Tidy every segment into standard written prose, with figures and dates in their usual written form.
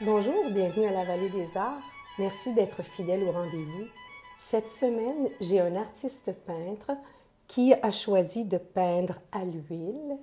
Bonjour, bienvenue à la Vallée des Arts. Merci d'être fidèle au rendez-vous. Cette semaine, j'ai un artiste peintre qui a choisi de peindre à l'huile.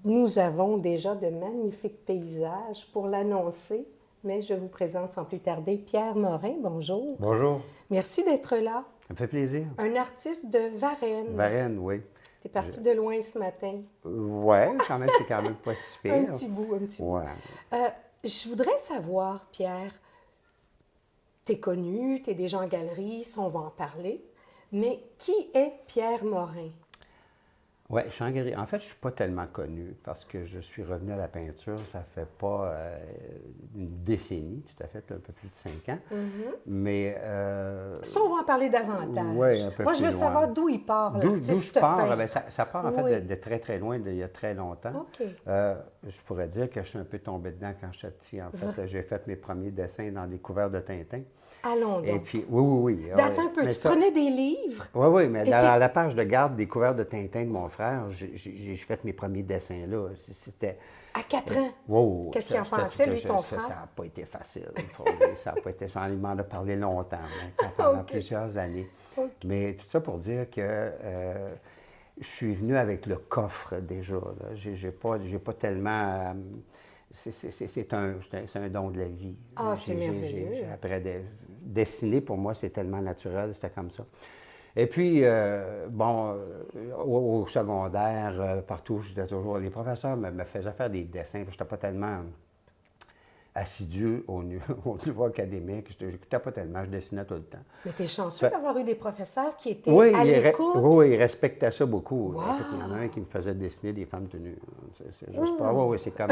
Nous avons déjà de magnifiques paysages pour l'annoncer, mais je vous présente sans plus tarder Pierre Morin. Bonjour. Bonjour. Merci d'être là. Ça me fait plaisir. Un artiste de Varennes. Varennes, oui. T'es parti de loin ce matin. Ouais, quand même, c'est quand même pas si pire. Un petit bout. Ouais. Je voudrais savoir, Pierre, t'es connu, t'es déjà en galerie, ça, on va en parler, mais qui est Pierre Morin? Oui, je suis en galerie. En fait, je ne suis pas tellement connu parce que je suis revenu à la peinture, ça fait pas une décennie, tout à fait, un peu plus de 5 ans. Mais... Ça, on va en parler davantage. Oui, un peu Moi, plus je veux loin. savoir d'où il part, D'où l'artiste je pars? peintre. Ben, ça part en fait Oui. de très, très loin, d'il y a très longtemps. OK. Je pourrais dire que je suis un peu tombé dedans quand j'étais petit. En fait, j'ai fait mes premiers dessins dans des couverts de Tintin. Allons donc. Et puis, oui. Attends un peu, Mais tu ça- prenais des livres? Oui, mais Et dans la page de garde des couverts de Tintin de mon frère, j'ai fait mes premiers dessins là. C'était... À 4 ans? Wow, Qu'est-ce qu'il en pensait, lui, ton frère? Ça n'a pas été facile pour lui. Ça n'a pas été... J'en ai demandé de parler longtemps, pendant OK. plusieurs années. OK. Mais tout ça pour dire que je suis venu avec le coffre déjà. Là. J'ai pas tellement... c'est un don de la vie. Ah, c'est merveilleux. Après, dessiner, pour moi, c'est tellement naturel, c'était comme ça. Et puis, au secondaire, partout, j'étais toujours... Les professeurs me faisaient faire des dessins, puis je n'étais pas tellement assidu au niveau académique. Je n'écoutais pas tellement, je dessinais tout le temps. Mais t'es chanceux d'avoir eu des professeurs qui étaient Oui, à l'écoute. oui, ils respectaient ça beaucoup. Wow. En fait, il y en a un qui me faisait dessiner des femmes tenues. C'est juste pas... Oui, c'est comme...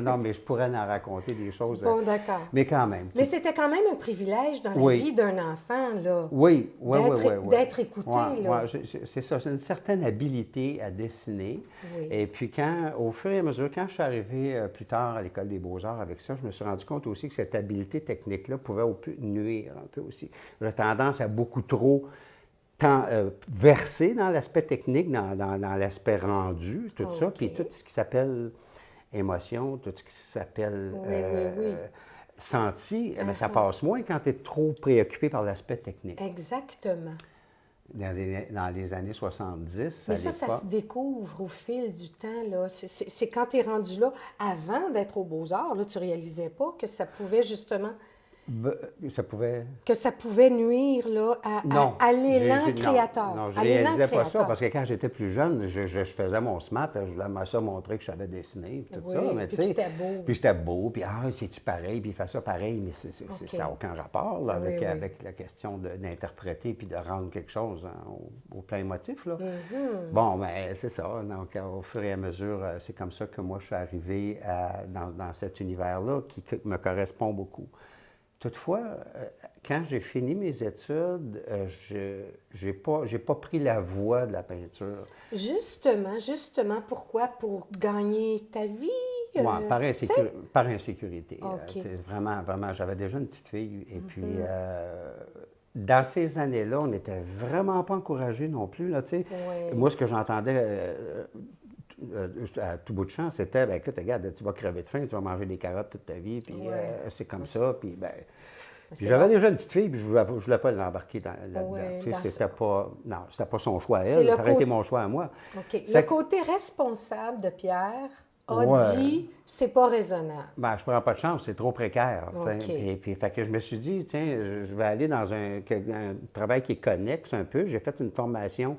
Non, mais je pourrais en raconter des choses. Bon, d'accord. Mais quand même. Mais c'était quand même un privilège dans la Oui. vie d'un enfant, là. Oui. D'être écouté, là. C'est ça, c'est une certaine habilité à dessiner. Oui. Et puis, au fur et à mesure, quand je suis arrivé plus tard à l'École des beaux-arts avec ça, je me suis rendu compte aussi que cette habileté technique-là pouvait nuire un peu aussi. J'ai tendance à beaucoup trop verser dans l'aspect technique, dans l'aspect rendu, tout ça, puis tout ce qui s'appelle émotion, tout ce qui s'appelle Oui. senti, ça passe moins quand tu es trop préoccupé par l'aspect technique. Exactement. Dans les années 70, Mais ça se découvre au fil du temps, là. C'est quand tu es rendu là, avant d'être aux Beaux-Arts, là, tu réalisais pas que ça pouvait justement... Ça pouvait... Que ça pouvait nuire, là, à l'élan créateur. Non, je à ne l'élan réalisais pas ça, créateur. parce que quand j'étais plus jeune, je faisais mon SMAT, je voulais ça montrer que je savais dessiner, puis tout Oui, ça. Mais puis tu sais, c'était beau. Puis c'était beau, puis c'est-tu pareil, puis il fait ça pareil, mais OK. ça n'a aucun rapport là, Oui. avec la question d'interpréter puis de rendre quelque chose au plein motif. Là. Mm-hmm. Bon, mais c'est ça. Donc, au fur et à mesure, c'est comme ça que moi, je suis arrivé dans cet univers-là qui me correspond beaucoup. Toutefois, quand j'ai fini mes études, j'ai pas pris la voie de la peinture. Justement, pourquoi? Pour gagner ta vie? Oui, par insécurité. OK. Vraiment, j'avais déjà une petite fille. Et puis, dans ces années-là, on n'était vraiment pas encouragés non plus. Là, tu sais. Oui. Moi, ce que j'entendais à tout bout de champ, c'était, ben écoute, regarde, tu vas crever de faim, tu vas manger des carottes toute ta vie, puis c'est comme ça. Puis, puis j'avais déjà une petite fille, puis je ne voulais pas l'embarquer là-dedans. Oui, Tu sais, dans c'était pas son choix à C'est elle, le ça aurait été mon choix à moi. OK. Le côté responsable de Pierre a Ouais. dit c'est pas raisonnable. Ben, je prends pas de chance, c'est trop précaire. tu sais. OK. Et puis, fait que je me suis dit, tiens, je vais aller dans un travail qui est connexe un peu. J'ai fait une formation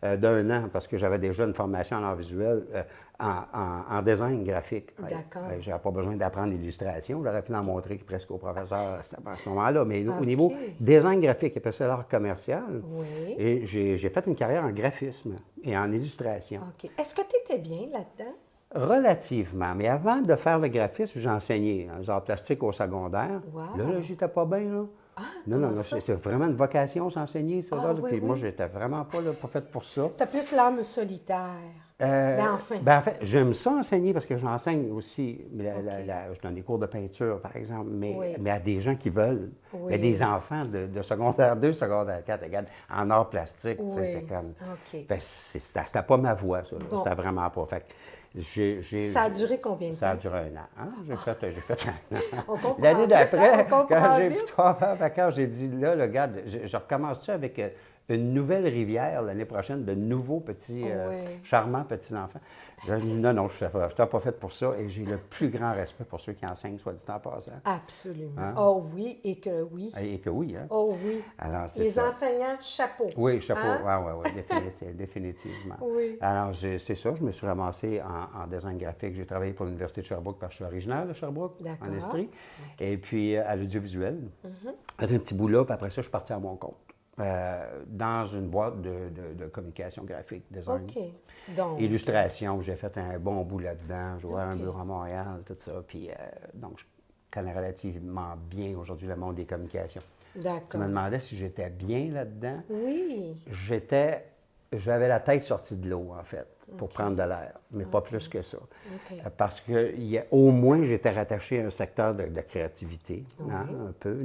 d'1 an parce que j'avais déjà une formation en art visuel en design graphique. D'accord. Je n'avais pas besoin d'apprendre l'illustration. J'aurais pu en montrer presque au professeur à ce moment-là. Mais OK. au niveau design graphique, il appelle ça l'art commercial. Oui. Et j'ai fait une carrière en graphisme et en illustration. OK. Est-ce que tu étais bien là-dedans? Relativement. Mais avant de faire le graphisme, j'ai enseigné les arts plastiques au secondaire. Wow. Là, j'étais pas bien, là. Non, c'était vraiment une vocation, s'enseigner, ça. Ah, là. oui, Puis moi, oui. j'étais vraiment pas faite pour ça. Tu as plus l'âme solitaire. Enfin. En fait, j'aime ça enseigner parce que j'enseigne aussi. Je donne des cours de peinture, par exemple, mais à des gens qui veulent. Oui. Mais des enfants de secondaire 2, secondaire 4, regarde, en art plastique, tu sais, Oui. c'est comme... OK. Fait que c'était pas ma voie, ça. Bon. C'était vraiment pas. Fait que Ça a duré combien de temps? Ça a duré un an. Hein? J'ai fait un an. On comprend L'année vite, d'après, hein? On comprend quand j'ai vite. pris 3 ans de vacances, j'ai dit, là, regarde, je recommence-tu avec une nouvelle rivière l'année prochaine, de nouveaux petits, Oui. charmants petits-enfants? J'ai dit, non, non, je ne suis pas faite pour ça et j'ai le plus grand respect pour ceux qui enseignent, soit dit en passant. Absolument. Hein? Oh oui, et que oui. Et que oui, hein? Oh oui. Alors, c'est Les ça. enseignants, chapeau. Oui, chapeau. Hein? Oui, définitivement. Oui. Alors, c'est ça, je me suis ramassé en design graphique. J'ai travaillé pour l'Université de Sherbrooke parce que je suis originaire de Sherbrooke, D'accord. en Estrie. Et puis, à l'audiovisuel. Mhm. J'ai fait un petit bout là, puis après ça, je suis parti à mon compte. Dans une boîte de communication graphique, design. OK. Donc. Illustration, j'ai fait un bon bout là-dedans. J'ai ouvert un OK. bureau à Montréal, tout ça. Puis, donc, je connais relativement bien aujourd'hui le monde des communications. Tu D'accord. me demandais si j'étais bien là-dedans. Oui. J'avais la tête sortie de l'eau, en fait, pour OK. prendre de l'air, mais pas plus que ça. OK. Parce que au moins, j'étais rattaché à un secteur de créativité, hein, Oui.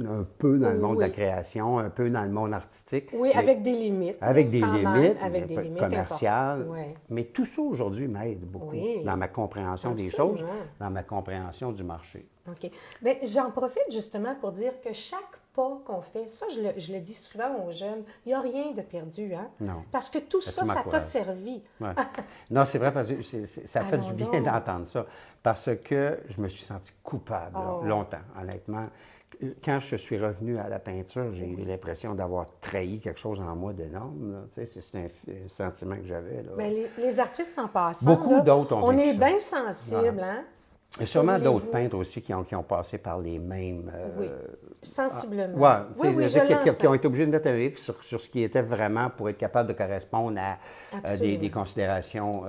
un peu dans le monde de la Oui. création, un peu dans le monde artistique. Oui, mais avec des limites. avec des quand même, limites, avec des mais limites commerciales. importantes. Oui. Mais tout ça, aujourd'hui, m'aide beaucoup Oui. dans ma compréhension des Absolument. choses, dans ma compréhension du marché. OK. Bien, j'en profite justement pour dire que chaque pas qu'on fait, ça, je le dis souvent aux jeunes, il n'y a rien de perdu, hein? Non. Parce que tout Ça ça, ça t'a m'encourage. servi. Ouais. Non, c'est vrai, parce que ça fait Allons du bien donc. d'entendre ça. Parce que je me suis senti coupable Oh. longtemps, honnêtement. Quand je suis revenu à la peinture, j'ai eu l'impression d'avoir trahi quelque chose en moi d'énorme. Là. Tu sais, c'est un sentiment que j'avais. Là. Bien, les artistes en passant, Beaucoup là, d'autres ont on vécu est ça. bien sensibles, hein? Il y a sûrement voulez-vous? d'autres peintres aussi qui ont passé par les mêmes... Oui, sensiblement. Ouais, Oui, oui, je qui ont l'entends. été obligés de mettre un X sur ce qui était vraiment pour être capable de correspondre à Absolument. des considérations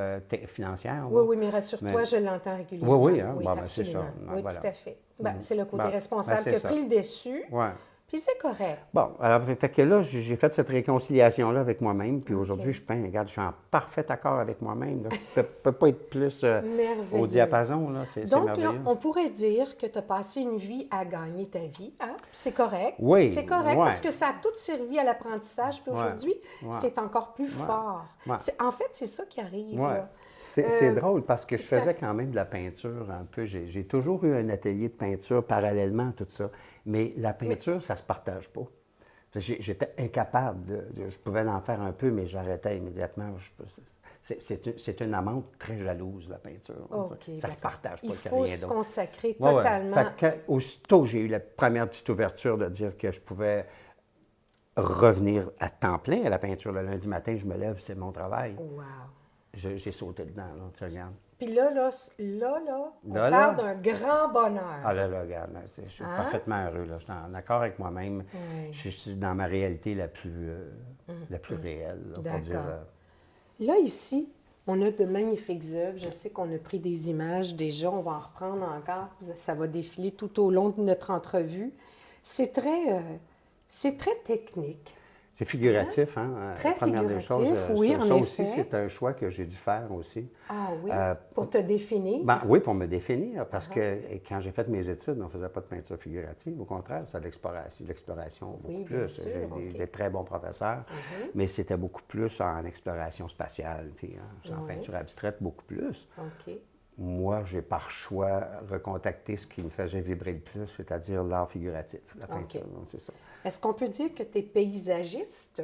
financières. Oui, là. oui, mais rassure-toi, Mais- je l'entends régulièrement. Oui, oui, hein? Bon, ben, c'est absolument. ça. Ben, Oui, voilà. tout à fait. Ben, c'est le côté Ben, responsable ben, qui c'est a ça. pris le dessus, Ouais. puis c'est correct. Bon, alors, fait que là, j'ai fait cette réconciliation-là avec moi-même, puis aujourd'hui, je peins, regarde, je suis en parfait accord avec moi-même. Là. Je ne peux pas être plus Merveilleux. au diapason, là, c'est Donc, là, merveilleux. on pourrait dire que tu as passé une vie à gagner ta vie. Hein? C'est correct. Oui, C'est correct ouais. parce que ça a tout servi à l'apprentissage. Puis Ouais, aujourd'hui, ouais. c'est encore plus fort. ouais. En fait, c'est ça qui arrive. Ouais. Là. C'est drôle parce que je ça- faisais quand même de la peinture un peu. J'ai toujours eu un atelier de peinture parallèlement à tout ça. Mais la peinture, ça ne se partage pas. J'étais incapable je pouvais en faire un peu, mais j'arrêtais immédiatement. C'est une amante très jalouse, la peinture. OK, ça ne se d'accord. partage pas Il que faut rien se d'autre. consacrer Ouais, ouais. totalement. Fait que aussitôt j'ai eu la première petite ouverture de dire que je pouvais revenir à temps plein à la peinture. Le lundi matin, je me lève, c'est mon travail. Wow. J'ai sauté dedans, là, tu regardes. Puis là, on Là, parle là. d'un grand bonheur. Ah là, regarde, là, je suis Hein? parfaitement heureux. Là. Je suis en accord avec moi-même. Oui. Je suis dans ma réalité la plus réelle, là, pour dire. D'accord. Là, ici, on a de magnifiques œuvres. Je sais qu'on a pris des images déjà. On va en reprendre encore. Ça va défiler tout au long de notre entrevue. C'est très technique. C'est figuratif, hein? Très la première des figuratif, choses. oui, ça en aussi, effet. c'est un choix que j'ai dû faire aussi. Ah oui, Euh, pour te définir. Ben, oui, pour me définir, parce que quand j'ai fait mes études, on ne faisait pas de peinture figurative. Au contraire, c'est de l'exploration beaucoup Oui, bien plus. sûr, J'ai OK. des très bons professeurs, mais c'était beaucoup plus en exploration spatiale, puis en Oui. peinture abstraite, beaucoup plus. OK. Moi, j'ai par choix recontacté ce qui me faisait vibrer le plus, c'est-à-dire l'art figuratif, la peinture. OK. Donc, c'est ça. Est-ce qu'on peut dire que tu es paysagiste?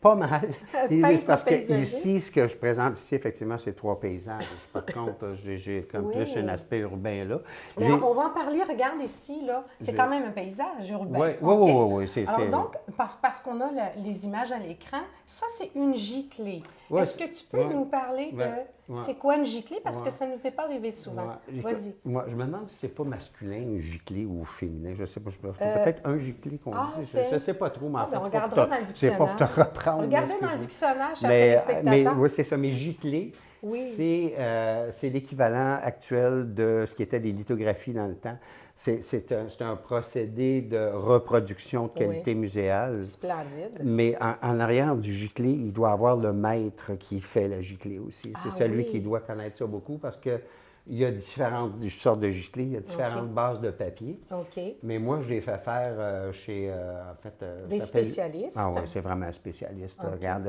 Pas mal. Peintre C'est parce que paysagiste. ici, ce que je présente ici, effectivement, c'est 3 paysages. Je suis pas de compte, j'ai comme Oui. plus un aspect urbain là. Mais J'ai- on va en parler. Regarde ici, là. C'est J'ai- quand même un paysage urbain. Oui, oui, OK? oui, oui, oui, c'est- Alors c'est- donc, parce qu'on a les images à l'écran, ça, c'est une giclée. Ouais, Est-ce que tu peux ouais, nous parler de ouais, ouais. c'est quoi une giclée? Parce Ouais. que ça ne nous est pas arrivé souvent. Ouais. Vas-y. Moi, je me demande si c'est pas masculin, ou giclé ou féminin. Je sais pas. Peut-être un giclé qu'on ah, dit. c'est- Je sais pas trop, mais Ah, en fait, ben, on c'est pas pour regardera dans le c'est pas pour te dictionnaire. reprendre. Regardez là, ce que dans le je dis. dictionnaire, chers Mais téléspectateurs. oui, c'est ça. Mais giclé, Oui. c'est l'équivalent actuel de ce qui était des lithographies dans le temps. C'est un procédé de reproduction de qualité muséale. Splendide. Mais en arrière du giclé, il doit avoir le maître qui fait la giclée aussi. C'est Ah celui oui. qui doit connaître ça beaucoup parce que Il y a différentes sortes de giclées, il y a différentes bases de papier. OK. Mais moi, je l'ai fait faire chez, en fait... Des ça s'appelle- spécialistes. Ah oui, c'est vraiment un spécialiste. OK. Regarde,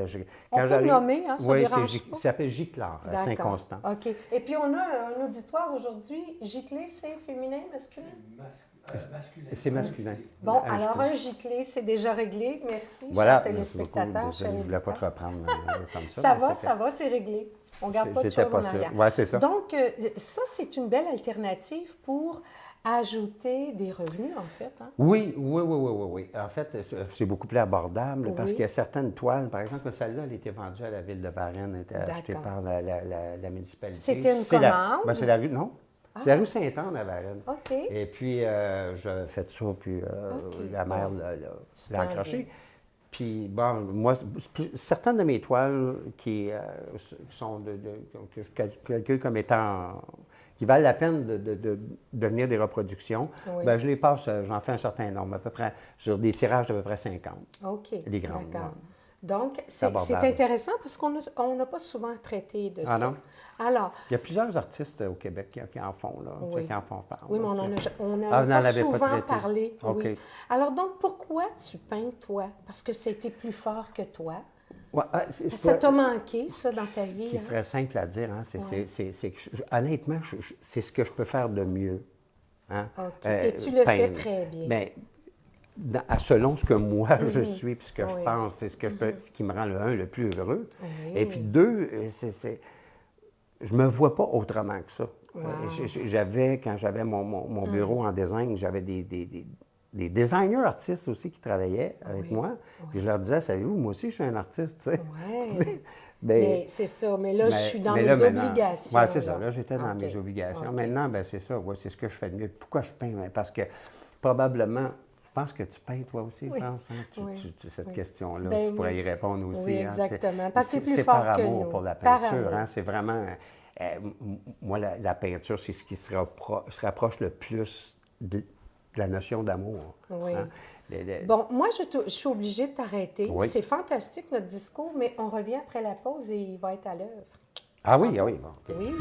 On peut le nommer, hein, ça Oui, dérange pas. ça s'appelle Giclard, à D'accord. Saint-Constant. OK. Et puis, on a un auditoire aujourd'hui. Giclé, c'est féminin, masculin? Masculin. C'est masculin. Bon, Ah, alors je- un giclé, c'est déjà réglé. Merci, Voilà, chers merci beaucoup. téléspectateurs, Désolé, chers je ne voulais pas te auditeurs. reprendre comme ça. Ça mais va, c'était- ça va, c'est réglé. On ne garde pas de J'étais choses pas en sûr. arrière. Oui, c'est ça. Donc, ça, c'est une belle alternative pour ajouter des revenus, en fait. Hein? Oui, oui, oui, oui, oui, oui. En fait, c'est beaucoup plus abordable parce Oui. qu'il y a certaines toiles, par exemple, celle-là, elle a été vendue à la ville de Varennes, elle a été achetée D'accord. par la municipalité. C'était une C'est la- commande? ben, c'est la rue, non, c'est la rue Sainte-Anne à Varennes. OK. Et puis, j'ai fait ça, puis OK. la mère Bon. l'a Splendide. accroché. Puis, bon, moi, certaines de mes toiles qui sont que je calcule comme étant qui valent la peine de devenir des reproductions, Oui. ben, je les passe, j'en fais un certain nombre, à peu près, sur des tirages d'à peu près 50. OK. Les grandes, D'accord. ouais. Donc, c'est abordable. intéressant parce qu'on n'a pas souvent traité de Ah ça. non? Alors, Il y a plusieurs artistes au Québec qui en font, là, tu sais, Oui. qui en font faire. oui, mais là, on en tu sais. a, on en Ah, a vous n'en pas avez pas souvent traité. parlé. OK. Oui. Alors, donc, pourquoi tu peins, toi? Parce que c'était plus fort que toi. Ouais, Ça t'a manqué, ça, dans ta Ce vie? qui hein? serait simple à dire, hein, Ouais. c'est que, honnêtement, c'est ce que je peux faire de mieux. Hein? OK. Et tu le fais peindre. très bien. Mais, selon ce que moi je suis, puis ce que Oui. je pense, c'est ce que ce qui me rend le plus heureux. Oui. Et puis deux, je me vois pas autrement que ça. Wow. Quand j'avais mon bureau en design, j'avais des designers artistes aussi qui travaillaient avec Oui. moi. Puis je leur disais, savez-vous, moi aussi, je suis un artiste, tu sais. Ouais. Ben, Mais c'est ça. Mais là, je suis dans mais mes là, maintenant- obligations. Oui, c'est ça. Là, j'étais dans OK. mes obligations. OK. Maintenant, ben, c'est ça. Ouais, c'est ce que je fais de mieux. Pourquoi je peins? Ben, parce que probablement, je pense que tu peins toi aussi, Oui. France. Hein? Oui. Cette Oui. question-là, Ben tu pourrais oui. y répondre aussi. Oui, hein. exactement. Parce que c'est plus par fort que amour nous. pour la Par peinture. amour. Hein? C'est vraiment... moi, la peinture, c'est ce qui se rapproche le plus de la notion d'amour. Oui. Hein? Bon, moi, je suis obligée de t'arrêter. Oui. C'est fantastique, notre discours, mais on revient après la pause et il va être à l'œuvre. Ah oui, ah oui. Bon. Oui.